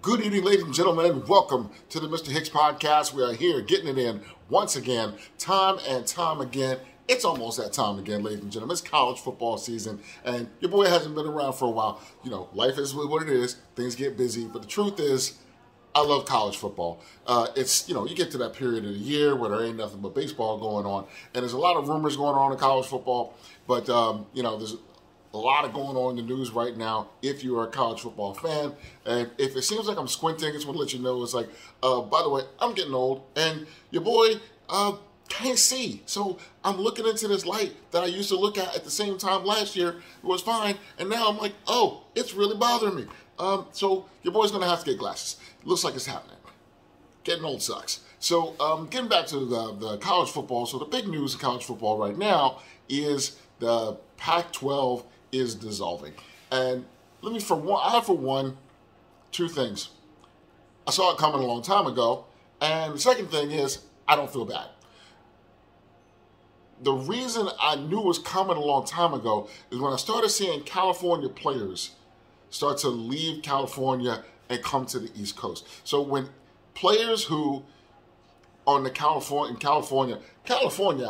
Good evening, ladies and gentlemen, and welcome to the Mr. Hicks Podcast. We are here getting it in once again, time and time again. It's almost that time again, ladies and gentlemen. It's college football season, and your boy hasn't been around for a while. You know, life is what it is. Things get busy, but the truth is, I love college football. You get to that period of the year where there ain't nothing but baseball going on, and there's a lot of rumors going on in college football, but, there's a lot of going on in the news right now if you are a college football fan. And if it seems like I'm squinting, I just want to let you know it's like, by the way, I'm getting old and your boy can't see. So I'm looking into this light that I used to look at the same time last year. It was fine. And now I'm like, oh, it's really bothering me. So your boy's going to have to get glasses. It looks like it's happening. Getting old sucks. So getting back to the college football. So the big news of college football right now is the Pac-12 is dissolving. And I have two things. I saw it coming a long time ago. And the second thing is, I don't feel bad. The reason I knew it was coming a long time ago is when I started seeing California players start to leave California and come to the East Coast. So when players who on the California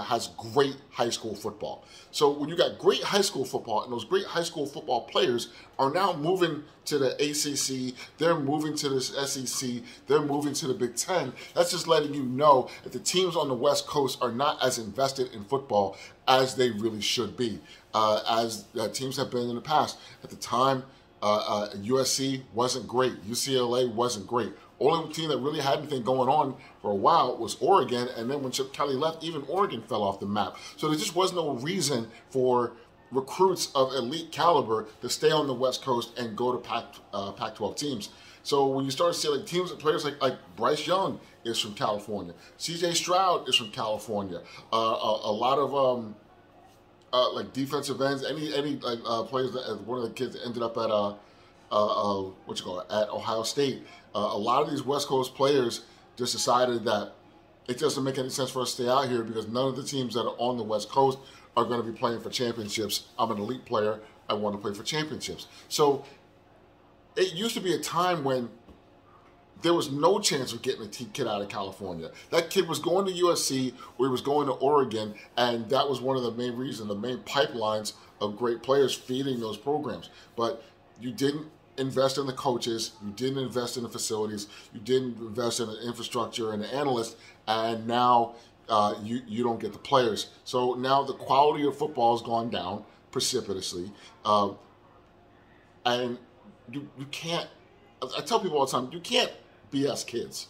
has great high school football. So when you got great high school football and those great high school football players are now moving to the ACC, they're moving to the SEC, they're moving to the Big Ten, that's just letting you know that the teams on the West Coast are not as invested in football as they really should be, as teams have been in the past. At the time, USC wasn't great. UCLA wasn't great. Only team that really had anything going on for a while was Oregon, and then when Chip Kelly left, even Oregon fell off the map. So there just was no reason for recruits of elite caliber to stay on the West Coast and go to Pac-12 teams. So when you start seeing teams, players like Bryce Young is from California, C.J. Stroud is from California, a lot of defensive ends, any players that one of the kids that ended up at at Ohio State. A lot of these West Coast players just decided that it doesn't make any sense for us to stay out here because none of the teams that are on the West Coast are going to be playing for championships. I'm an elite player. I want to play for championships. So it used to be a time when there was no chance of getting a kid out of California. That kid was going to USC or he was going to Oregon, and that was one of the main reasons, the main pipelines of great players feeding those programs. But you didn't invest in the coaches, you didn't invest in the facilities, you didn't invest in the infrastructure and the analysts, and now you don't get the players. So now the quality of football has gone down precipitously, and you can't, I tell people all the time, you can't BS kids.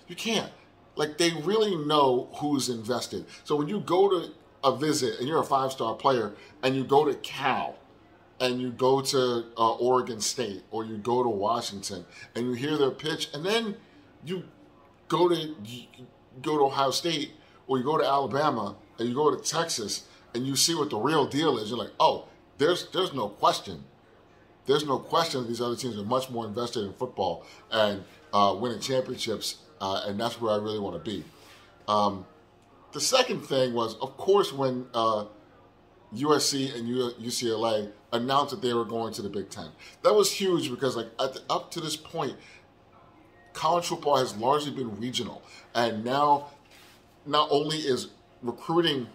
You can't. Like, they really know who's invested. So when you go to a visit and you're a five-star player and you go to Cal, and you go to Oregon State or you go to Washington and you hear their pitch, and then you go to Ohio State or you go to Alabama and you go to Texas and you see what the real deal is, you're like, oh, there's no question. There's no question that these other teams are much more invested in football and winning championships, and that's where I really want to be. The second thing was, of course, when USC and UCLA announced that they were going to the Big Ten. That was huge because, up to this point, college football has largely been regional, and now not only is recruiting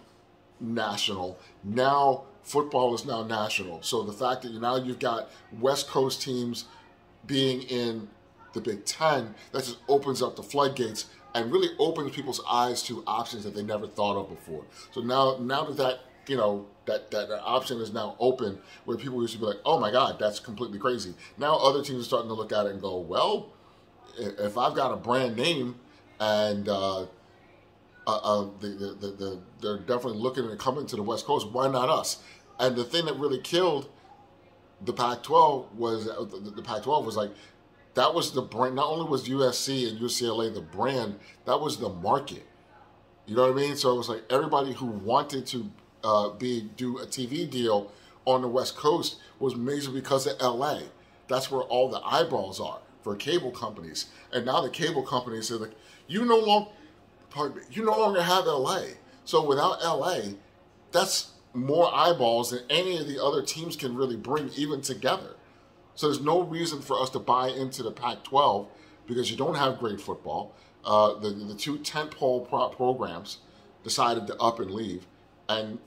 national, now football is now national. So the fact that now you've got West Coast teams being in the Big Ten, that just opens up the floodgates and really opens people's eyes to options that they never thought of before. So now that that option is now open, where people used to be like, oh my God, that's completely crazy. Now other teams are starting to look at it and go, well, if I've got a brand name and they're definitely looking at coming to the West Coast, why not us? And the thing that really killed the Pac-12 was like, that was the brand. Not only was USC and UCLA the brand, that was the market. You know what I mean? So it was like everybody who wanted to do a TV deal on the West Coast was major because of LA. That's where all the eyeballs are for cable companies. And now the cable companies are like, you no longer have LA. So without LA, that's more eyeballs than any of the other teams can really bring even together. So there's no reason for us to buy into the Pac-12 because you don't have great football. The two tentpole programs decided to up and leave, and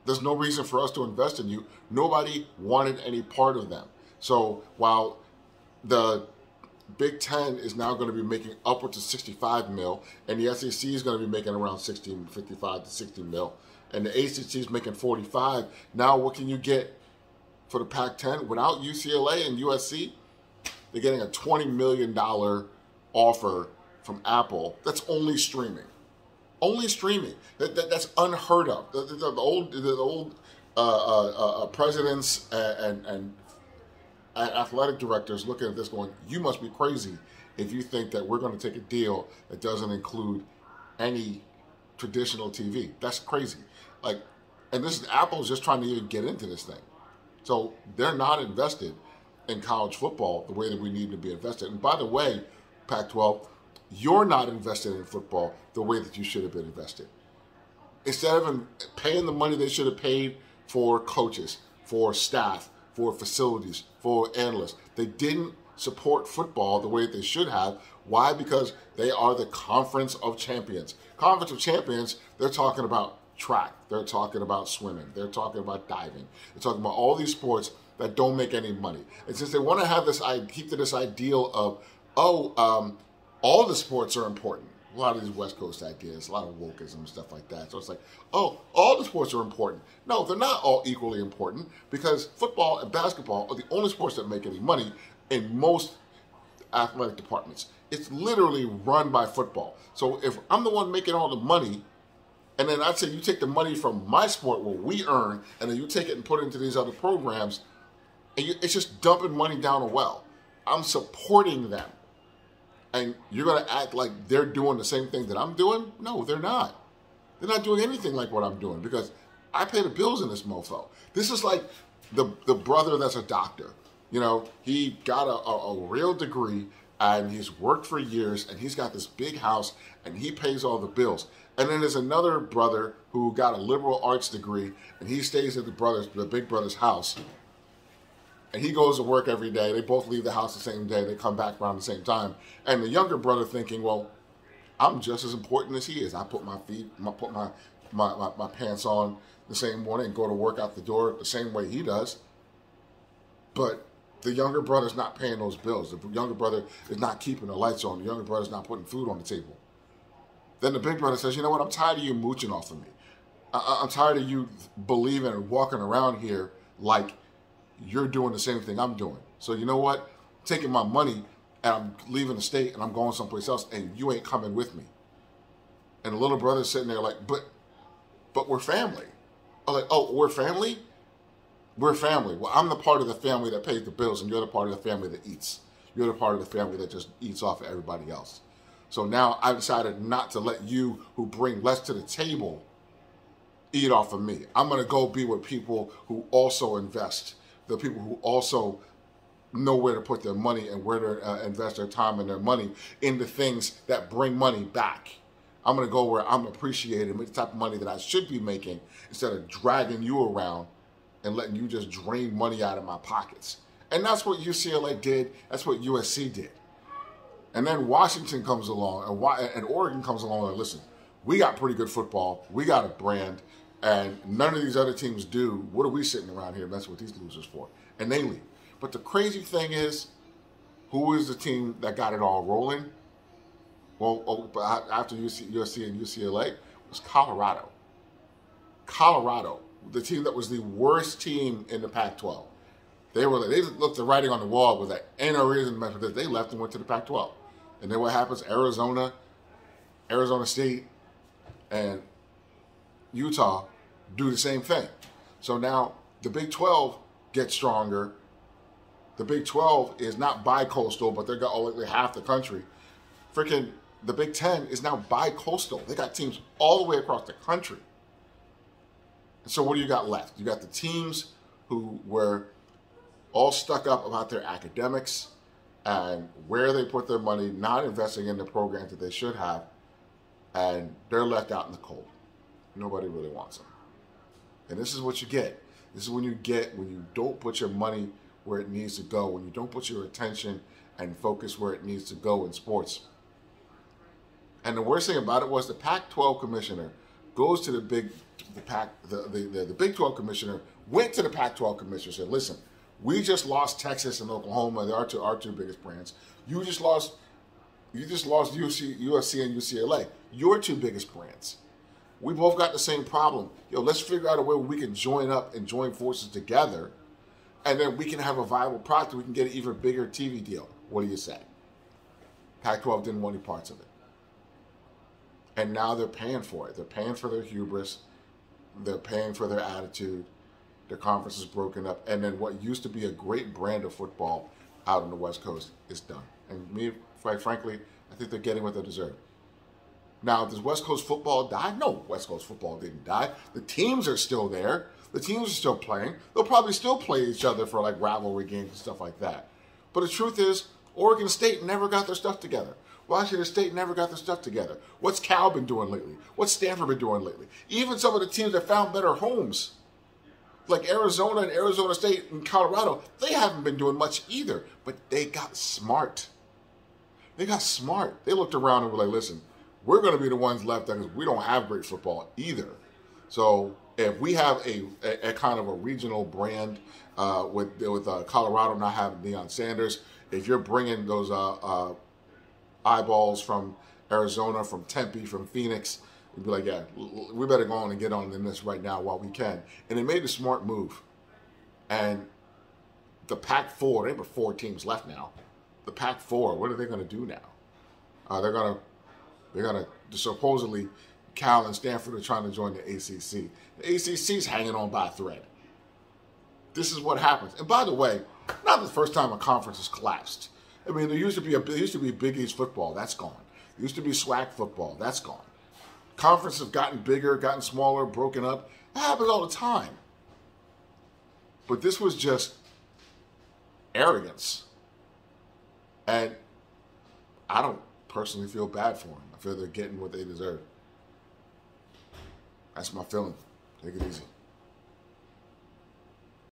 there's no reason for us to invest in you. Nobody wanted any part of them. So while the Big Ten is now going to be making upwards of 65 mil, and the SEC is going to be making around 55 to 60 mil, and the ACC is making 45. Now what can you get for the Pac-10 without UCLA and USC? They're getting a $20 million offer from Apple. That's only streaming. Only streaming. That's unheard of. The old presidents and athletic directors looking at this going, you must be crazy if you think that we're going to take a deal that doesn't include any traditional TV. That's crazy. Like, and this is Apple's just trying to even get into this thing. So they're not invested in college football the way that we need to be invested. And by the way, Pac-12, you're not invested in football the way that you should have been invested. Instead of paying the money they should have paid for coaches, for staff, for facilities, for analysts, they didn't support football the way they should have. Why? Because they are the Conference of Champions. Conference of Champions, they're talking about track, they're talking about swimming, they're talking about diving, they're talking about all these sports that don't make any money. And since they want to have this, keep to this ideal of, all the sports are important. A lot of these West Coast ideas, a lot of wokeism and stuff like that. So it's like, oh, all the sports are important. No, they're not all equally important because football and basketball are the only sports that make any money in most athletic departments. It's literally run by football. So if I'm the one making all the money, and then I'd say you take the money from my sport where we earn, and then you take it and put it into these other programs, and it's just dumping money down a well. I'm supporting them. And you're going to act like they're doing the same thing that I'm doing? No, they're not. They're not doing anything like what I'm doing because I pay the bills in this mofo. This is like the brother that's a doctor. You know, he got a real degree and he's worked for years and he's got this big house and he pays all the bills. And then there's another brother who got a liberal arts degree and he stays at the big brother's house. And he goes to work every day. They both leave the house the same day. They come back around the same time. And the younger brother thinking, well, I'm just as important as he is. I put my pants on the same morning and go to work out the door the same way he does. But the younger brother's not paying those bills. The younger brother is not keeping the lights on. The younger brother's not putting food on the table. Then the big brother says, you know what? I'm tired of you mooching off of me. I'm tired of you believing and walking around here like you're doing the same thing I'm doing. So you know what? I'm taking my money and I'm leaving the state and I'm going someplace else and you ain't coming with me. And the little brother's sitting there like, but we're family. I'm like, oh, we're family? We're family. Well, I'm the part of the family that pays the bills and you're the part of the family that eats. You're the part of the family that just eats off of everybody else. So now I decided not to let you who bring less to the table eat off of me. I'm going to go be with people who also invest. The people who also know where to put their money and where to invest their time and their money into things that bring money back. I'm going to go where I'm appreciated and make the type of money that I should be making instead of dragging you around and letting you just drain money out of my pockets. And that's what UCLA did. That's what USC did. And then Washington comes along and Oregon comes along and listen, we got pretty good football. We got a brand. And none of these other teams do. What are we sitting around here messing with these losers for? And they leave. But the crazy thing is, who is the team that got it all rolling? Well, after USC and UCLA, it was Colorado. Colorado, the team that was the worst team in the Pac-12. They looked the writing on the wall with that. Ain't no reason to mess with this. They left and went to the Pac-12. And then what happens? Arizona State, and Utah do the same thing. So now the Big 12 gets stronger. The Big 12 is not bi-coastal, but they've got only half the country. Freaking the Big 10 is now bi-coastal. They got teams all the way across the country. And so what do you got left? You got the teams who were all stuck up about their academics and where they put their money, not investing in the programs that they should have, and they're left out in the cold. Nobody really wants them. And this is what you get. This is when you don't put your money where it needs to go, when you don't put your attention and focus where it needs to go in sports. And the worst thing about it was the Pac-12 commissioner goes to the Big 12 commissioner, went to the Pac-12 commissioner, said, listen, we just lost Texas and Oklahoma, our two biggest brands. You just lost USC and UCLA, your two biggest brands. We both got the same problem. Let's figure out a way where we can join up and join forces together, and then we can have a viable product. We can get an even bigger TV deal. What do you say? Pac-12 didn't want any parts of it. And now they're paying for it. They're paying for their hubris. They're paying for their attitude. Their conference is broken up. And then what used to be a great brand of football out on the West Coast is done. And me, quite frankly, I think they're getting what they deserve. Now, does West Coast football die? No, West Coast football didn't die. The teams are still there. The teams are still playing. They'll probably still play each other for like rivalry games and stuff like that. But the truth is, Oregon State never got their stuff together. Washington State never got their stuff together. What's Cal been doing lately? What's Stanford been doing lately? Even some of the teams that found better homes, like Arizona and Arizona State and Colorado, they haven't been doing much either. But they got smart. They got smart. They looked around and were like, listen, we're going to be the ones left because we don't have great football either. So if we have a kind of a regional brand with Colorado not having Deion Sanders, if you're bringing those eyeballs from Arizona, from Tempe, from Phoenix, you'd be like, yeah, we better go on and get on in this right now while we can. And they made a smart move. And the Pac-4, there are 4 teams left now. The Pac-4, what are they going to do now? They're going to supposedly Cal and Stanford are trying to join the ACC. The ACC's hanging on by a thread. This is what happens. And by the way, not the first time a conference has collapsed. I mean, there used to be Big East football. That's gone. There used to be SWAC football. That's gone. Conferences have gotten bigger, gotten smaller, broken up. It happens all the time. But this was just arrogance. And I don't personally feel bad for them. I feel they're getting what they deserve. That's my feeling. Take it easy.